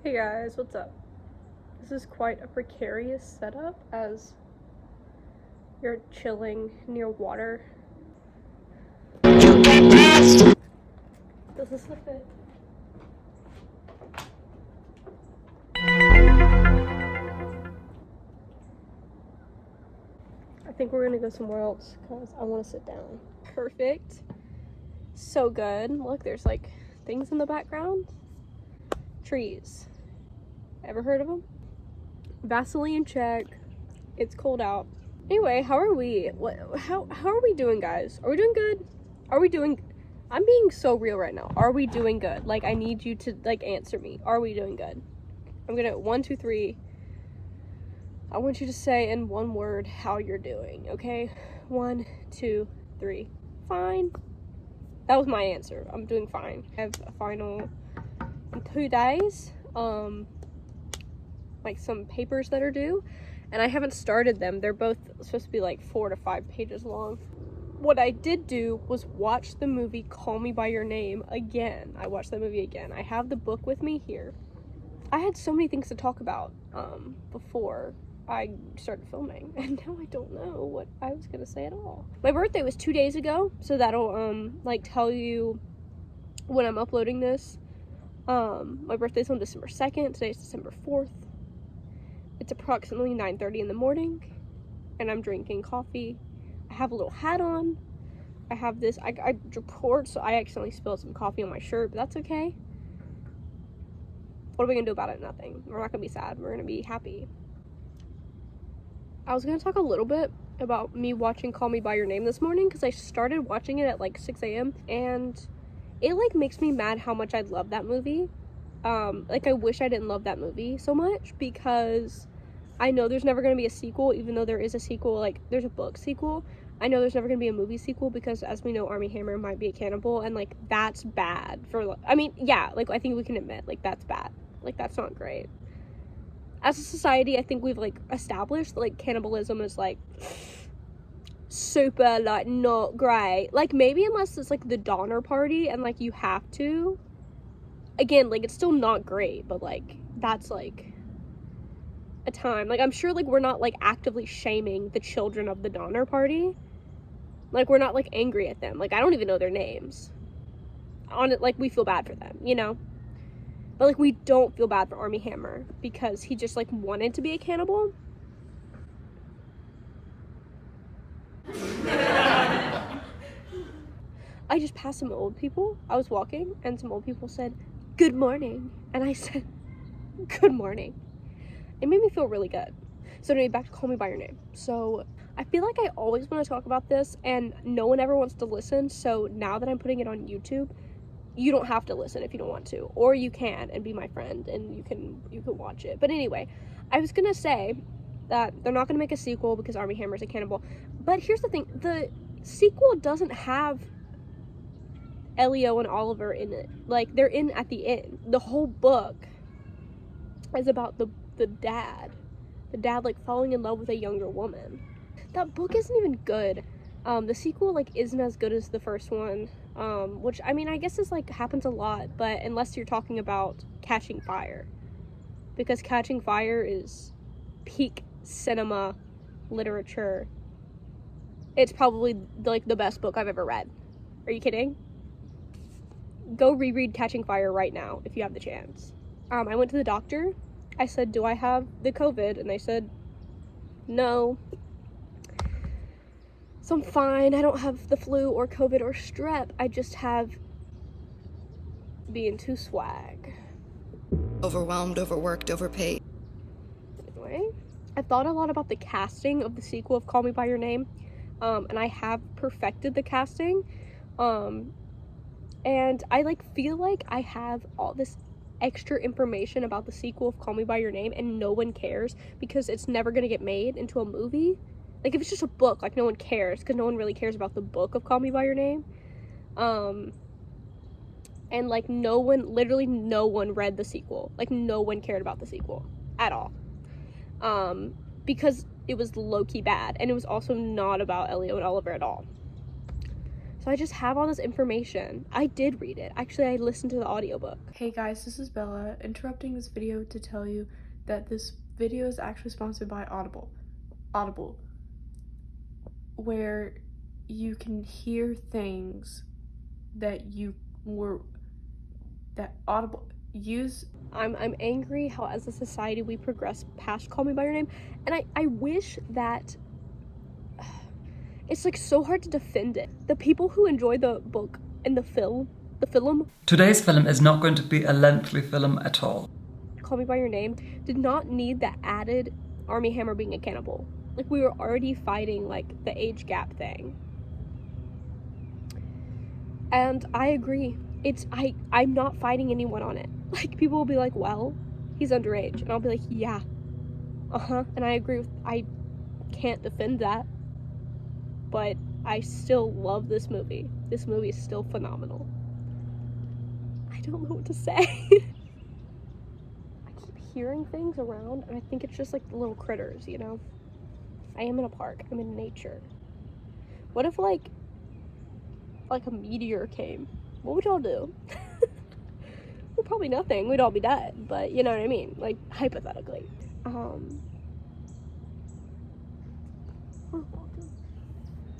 Hey guys, what's up? This is quite a precarious setup as you're chilling near water. Does this fit? I think we're gonna go somewhere else because I want to sit down. Perfect. So good. Look, there's like things in the background. Trees. Ever heard of them? Vaseline check. It's cold out. Anyway, how are we? How are we doing, guys? Are we doing good? Are we doing... I'm being so real right now. Are we doing good? Like, I need you to, like, answer me. Are we doing good? I'm gonna... 1, 2, 3. I want you to say in one word how you're doing, okay? 1, 2, 3. Fine. That was my answer. I'm doing fine. I have a final in 2 days. Like, some papers that are due. And I haven't started them. They're both supposed to be like 4 to 5 pages long. What I did do was watch the movie Call Me By Your Name again. I watched that movie again. I have the book with me here. I had so many things to talk about before I started filming, and now I don't know what I was gonna say at all. My birthday was 2 days ago, so that'll like tell you when I'm uploading this. My birthday's on December 2nd. Today's December 4th. It's approximately 9:30 in the morning, and I'm drinking coffee. I have a little hat on. I have this, I poured, so I accidentally spilled some coffee on my shirt, but that's okay. What are we gonna do about it? Nothing. We're not gonna be sad. We're gonna be happy. I was gonna talk a little bit about me watching Call Me By Your Name this morning, because I started watching it at like 6 a.m. and it like makes me mad how much I love that movie. Like, I wish I didn't love that movie so much, because I know there's never going to be a sequel, even though there is a sequel. Like, there's a book sequel. I know there's never going to be a movie sequel, because as we know, Armie Hammer might be a cannibal, and like, that's bad for, I mean, yeah, like, I think we can admit, like, that's bad. Like, that's not great. As a society, I think we've like established that, like, cannibalism is like super, like, not great. Like, maybe unless it's like the Donner Party and like you have to. Again, like, it's still not great, but like, that's like a time. Like, I'm sure like we're not like actively shaming the children of the Donner Party. Like, we're not like angry at them. Like, I don't even know their names. On it, like, we feel bad for them, you know? But like, we don't feel bad for Armie Hammer because he just like wanted to be a cannibal. I just passed some old people. I was walking and some old people said, "Good morning." And I said, "Good morning." It made me feel really good. So anyway, back to Call Me By Your Name. So I feel like I always want to talk about this and no one ever wants to listen. So now that I'm putting it on YouTube, you don't have to listen if you don't want to, or you can and be my friend and you can watch it. But anyway, I was gonna say that they're not gonna make a sequel because Armie Hammer's a cannibal. But here's the thing, the sequel doesn't have Elio and Oliver in it. Like, they're in at the end. The whole book is about the dad like falling in love with a younger woman. That book isn't even good. The sequel like isn't as good as the first one, which, I mean, I guess this like happens a lot, but unless you're talking about Catching Fire, because Catching Fire is peak cinema literature. It's probably like the best book I've ever read. Are you kidding? Go reread Catching Fire right now if you have the chance. I went to the doctor. I said, "Do I have the COVID?" And they said, "No." So I'm fine. I don't have the flu or COVID or strep. I just have being too swag. Overwhelmed, overworked, overpaid. Anyway, I thought a lot about the casting of the sequel of Call Me By Your Name. And I have perfected the casting. And I like feel like I have all this extra information about the sequel of Call Me By Your Name and no one cares because it's never gonna get made into a movie. Like, if it's just a book, like, no one cares because no one really cares about the book of Call Me By Your Name. And like, literally no one read the sequel. Like, no one cared about the sequel at all. Because it was low-key bad, and it was also not about Elio and Oliver at all. So So I just have all this information. I did read it. Actually, I listened to the audiobook. Hey guys, this is Bella, interrupting this video to tell you that this video is actually sponsored by Audible, where you can hear things that Audible use. I'm angry how as a society we progress past Call Me By Your Name, and I wish that it's like so hard to defend it. The people who enjoy the book and the film. Today's film is not going to be a lengthy film at all. Call Me By Your Name did not need that added Armie Hammer being a cannibal. Like, we were already fighting like the age gap thing. And I agree. I'm not fighting anyone on it. Like, people will be like, well, he's underage. And I'll be like, yeah. And I agree I can't defend that. But I still love this movie. This movie is still phenomenal. I don't know what to say. I keep hearing things around, and I think it's just like little critters, you know? I am in a park. I'm in nature. What if, like a meteor came? What would y'all do? Well, probably nothing. We'd all be dead. But you know what I mean? Like, hypothetically.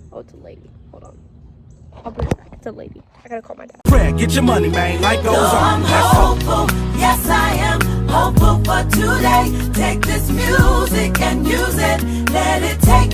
Oh, it's a lady. Hold on. I'll be right back. It's a lady. I gotta call my dad. Get your money, man. Life goes on. I'm hopeful. Yes, I am hopeful for today. Take this music and use it. Let it take you.